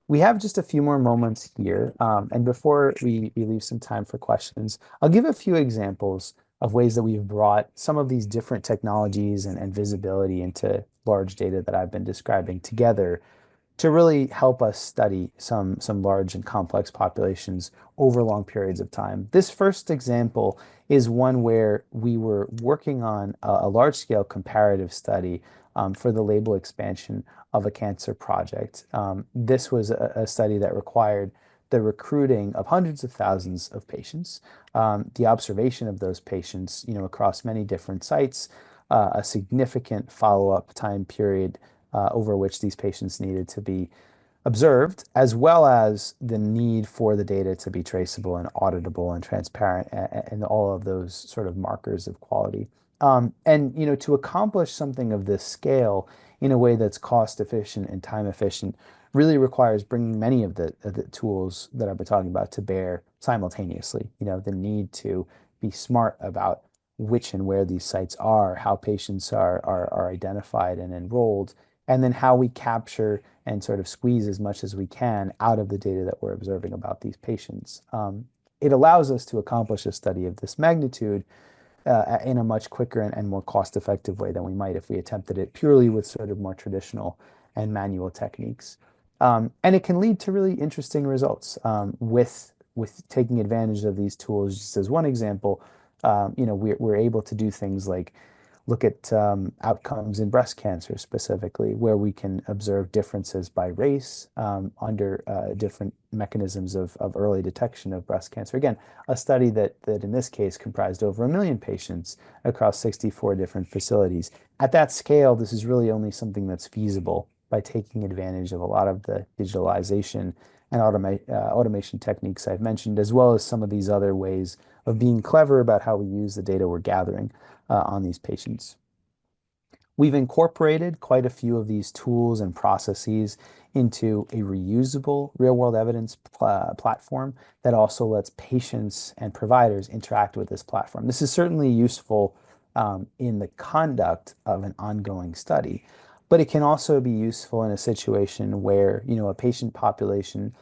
We have just a few more moments here, and before we leave some time for questions, I'll give a few examples of ways that we've brought some of these different technologies and visibility into large data that I've been describing together to really help us study some large and complex populations over long periods of time. This first example is one where we were working on a large-scale comparative study for the label expansion of a cancer project. This was a study that required the recruiting of hundreds of thousands of patients, the observation of those patients, across many different sites, a significant follow-up time period over which these patients needed to be observed, as well as the need for the data to be traceable and auditable and transparent and all of those sort of markers of quality. And to accomplish something of this scale in a way that's cost efficient and time efficient really requires bringing many of the tools that I've been talking about to bear simultaneously. The need to be smart about which and where these sites are, how patients are identified and enrolled, and then how we capture and sort of squeeze as much as we can out of the data that we're observing about these patients. It allows us to accomplish a study of this magnitude in a much quicker and more cost-effective way than we might if we attempted it purely with sort of more traditional and manual techniques. And it can lead to really interesting results with taking advantage of these tools. Just as one example, we're able to do things like look at outcomes in breast cancer specifically, where we can observe differences by race under different mechanisms of early detection of breast cancer. Again, a study that in this case comprised over 1 million patients across 64 different facilities. At that scale, this is really only something that's feasible by taking advantage of a lot of the digitalization and automation techniques I've mentioned, as well as some of these other ways of being clever about how we use the data we're gathering on these patients. We've incorporated quite a few of these tools and processes into a reusable real-world evidence platform that also lets patients and providers interact with this platform. This is certainly useful in the conduct of an ongoing study, but it can also be useful in a situation where, a patient population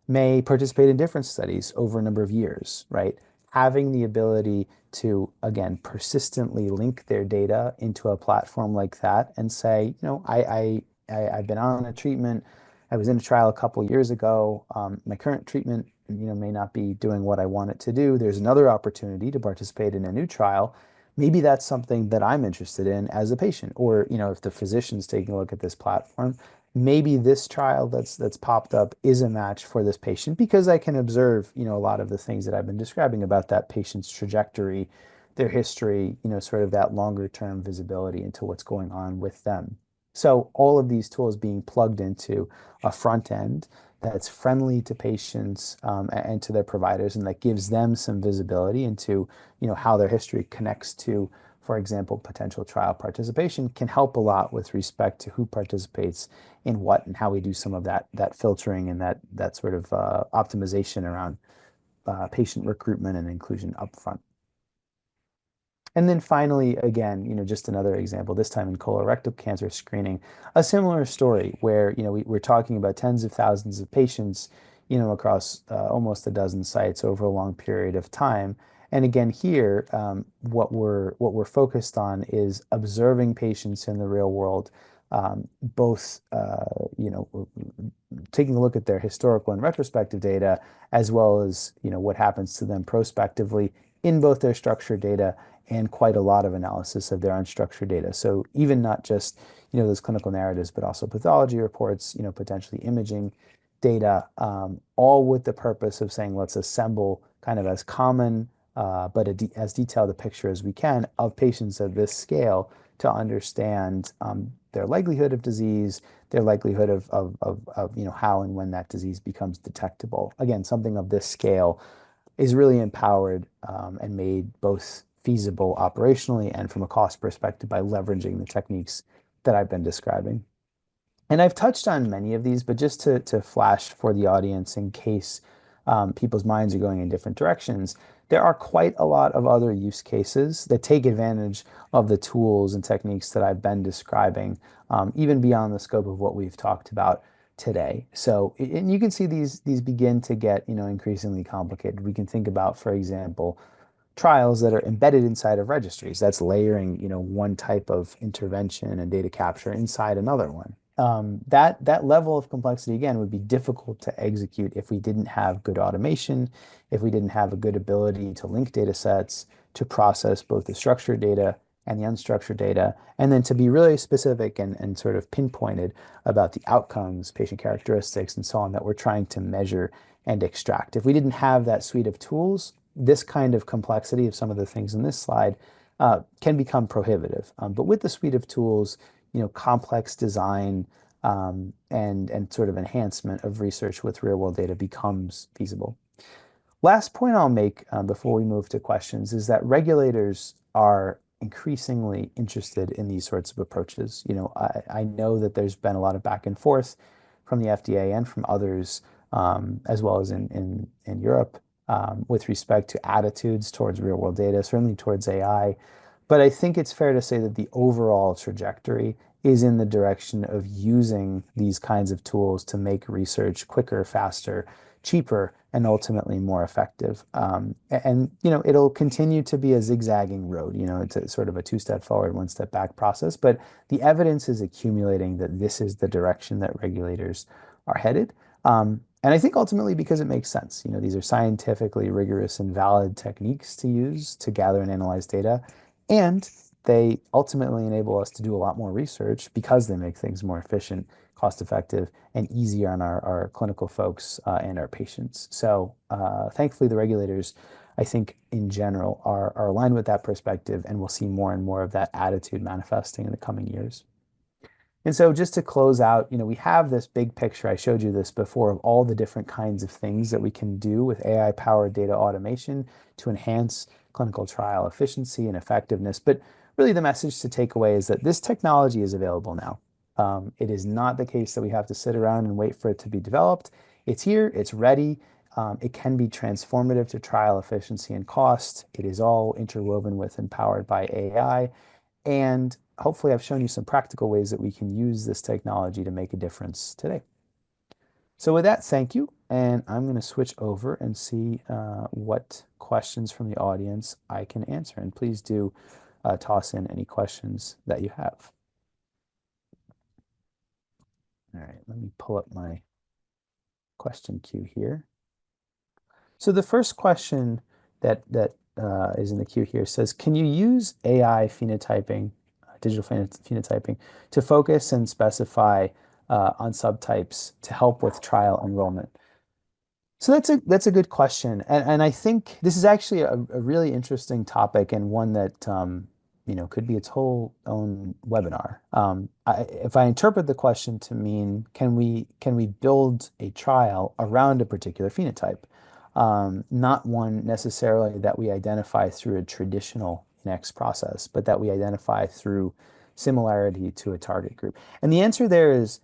may participate in different studies over a number of years, right? Having the ability to, again, persistently link their data into a platform like that and say, I've been on a treatment, I was in a trial a couple years ago, my current treatment, may not be doing what I want it to do. There's another opportunity to participate in a new trial. Maybe that's something that I'm interested in as a patient, or, if the physician's taking a look at this platform, maybe this trial that's popped up is a match for this patient because I can observe, a lot of the things that I've been describing about that patient's trajectory, their history, sort of that longer term visibility into what's going on with them. So all of these tools being plugged into a front end that's friendly to patients and to their providers, and that gives them some visibility into, how their history connects to, for example, potential trial participation, can help a lot with respect to who participates in what and how we do some of that filtering and that sort of optimization around patient recruitment and inclusion upfront. And then finally, again, just another example, this time in colorectal cancer screening, a similar story where, we're talking about tens of thousands of patients, across almost a dozen sites over a long period of time. And again, here, what we're focused on is observing patients in the real world, both, taking a look at their historical and retrospective data, as well as, what happens to them prospectively in both their structured data and quite a lot of analysis of their unstructured data. So even not just, those clinical narratives, but also pathology reports, potentially imaging data, all with the purpose of saying, let's assemble kind of as common, but as detailed a picture as we can of patients of this scale to understand their likelihood of disease, their likelihood of how and when that disease becomes detectable. Again, something of this scale is really empowered and made both feasible operationally and from a cost perspective by leveraging the techniques that I've been describing. And I've touched on many of these, but just to flash for the audience in case people's minds are going in different directions, there are quite a lot of other use cases that take advantage of the tools and techniques that I've been describing, even beyond the scope of what we've talked about today. So, and you can see these begin to get, increasingly complicated. We can think about, for example, trials that are embedded inside of registries. That's layering, one type of intervention and data capture inside another one. That level of complexity, again, would be difficult to execute if we didn't have good automation, if we didn't have a good ability to link data sets, to process both the structured data and the unstructured data, and then to be really specific and sort of pinpointed about the outcomes, patient characteristics, and so on that we're trying to measure and extract. If we didn't have that suite of tools, this kind of complexity of some of the things in this slide can become prohibitive. But with the suite of tools, complex design and sort of enhancement of research with real world data becomes feasible. Last point I'll make before we move to questions is that regulators are increasingly interested in these sorts of approaches. I know that there's been a lot of back and forth from the FDA and from others, as well as in Europe, with respect to attitudes towards real world data, certainly towards AI. But I think it's fair to say that the overall trajectory is in the direction of using these kinds of tools to make research quicker, faster, cheaper, and ultimately more effective. And it'll continue to be a zigzagging road. It's a sort of a two-step forward, one-step back process. But the evidence is accumulating that this is the direction that regulators are headed. And I think ultimately because it makes sense. These are scientifically rigorous and valid techniques to use to gather and analyze data. And they ultimately enable us to do a lot more research because they make things more efficient, cost effective, and easier on our clinical folks and our patients. So thankfully, the regulators, I think in general, are aligned with that perspective, and we'll see more and more of that attitude manifesting in the coming years. And so just to close out, we have this big picture. I showed you this before of all the different kinds of things that we can do with AI-powered data automation to enhance clinical trial efficiency and effectiveness. But really the message to take away is that this technology is available now. It is not the case that we have to sit around and wait for it to be developed. It's here, it's ready. It can be transformative to trial efficiency and cost. It is all interwoven with and powered by AI. And hopefully I've shown you some practical ways that we can use this technology to make a difference today. So with that, thank you. And I'm going to switch over and see what questions from the audience I can answer. And please do toss in any questions that you have. All right, let me pull up my question queue here. So the first question that is in the queue here says, can you use AI phenotyping, digital phenotyping, to focus and specify on subtypes to help with trial enrollment? So that's a good question, and I think this is actually a really interesting topic and one that could be its whole own webinar. If I interpret the question to mean, can we build a trial around a particular phenotype? Not one necessarily that we identify through a traditional NX process, but that we identify through similarity to a target group. And the answer there is,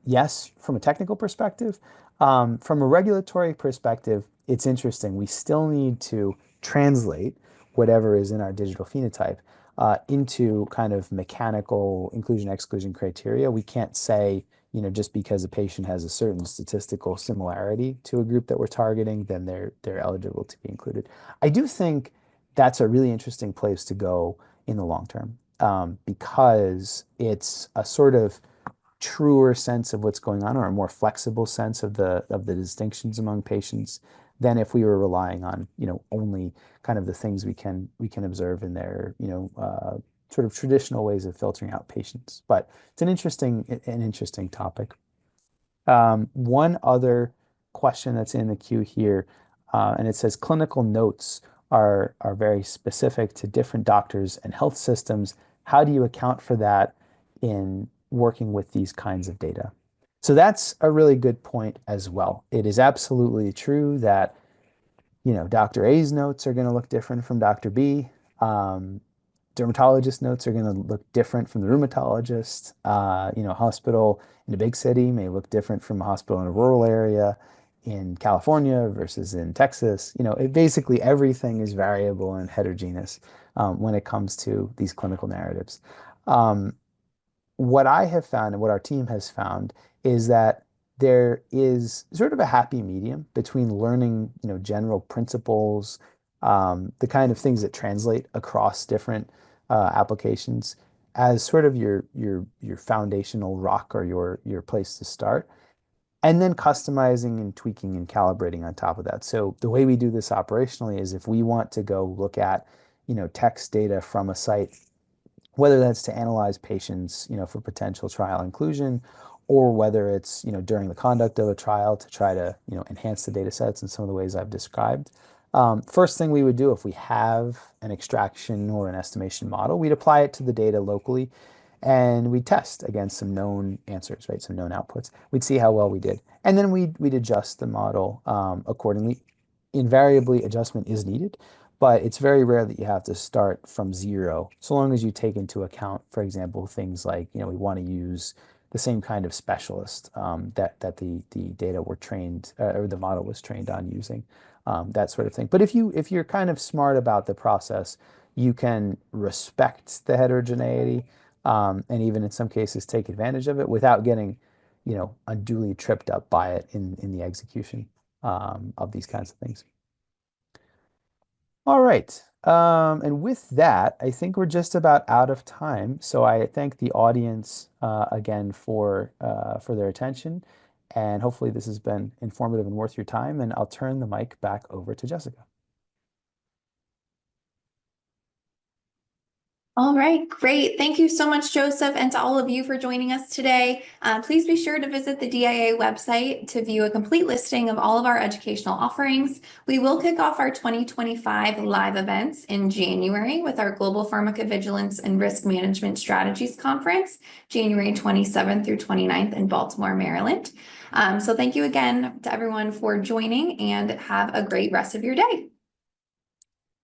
yes, from a technical perspective. From a regulatory perspective, it's interesting. We still need to translate whatever is in our digital phenotype into kind of mechanical inclusion-exclusion criteria. We can't say, just because a patient has a certain statistical similarity to a group that we're targeting, then they're eligible to be included. I do think that's a really interesting place to go in the long term, because it's a sort of truer sense of what's going on, or a more flexible sense of the distinctions among patients than if we were relying on only kind of the things we can observe in their sort of traditional ways of filtering out patients. But it's an interesting topic. One other question that's in the queue here, and it says clinical notes are very specific to different doctors and health systems. How do you account for that in working with these kinds of data? So that's a really good point as well. It is absolutely true that Dr. A's notes are going to look different from Dr. B. Dermatologist notes are going to look different from the rheumatologist. Hospital in a big city may look different from a hospital in a rural area. in California versus in Texas. Basically everything is variable and heterogeneous when it comes to these clinical narratives. What I have found and what our team has found is that there is sort of a happy medium between learning, general principles, the kind of things that translate across different applications as sort of your foundational rock or your place to start, and then customizing and tweaking and calibrating on top of that. So the way we do this operationally is if we want to go look at, text data from a site, whether that's to analyze patients, for potential trial inclusion, or whether it's, during the conduct of a trial to try to, enhance the data sets in some of the ways I've described. First thing we would do if we have an extraction or an estimation model, we'd apply it to the data locally and we'd test against some known answers, right? Some known outputs. We'd see how well we did. And then we'd adjust the model accordingly. Invariably, adjustment is needed, but it's very rare that you have to start from zero, so long as you take into account, for example, things like, we want to use the same kind of specialist that the data were trained or the model was trained on using, that sort of thing. But if you're kind of smart about the process, you can respect the heterogeneity and even in some cases take advantage of it without getting, unduly tripped up by it in the execution of these kinds of things. All right. And with that, I think we're just about out of time. So I thank the audience again for their attention. And hopefully this has been informative and worth your time. And I'll turn the mic back over to Jessica. All right, great. Thank you so much, Joseph, and to all of you for joining us today. Please be sure to visit the DIA website to view a complete listing of all of our educational offerings. We will kick off our 2025 live events in January with our Global Pharmacovigilance and Risk Management Strategies Conference, January 27th through 29th in Baltimore, Maryland. So thank you again to everyone for joining and have a great rest of your day.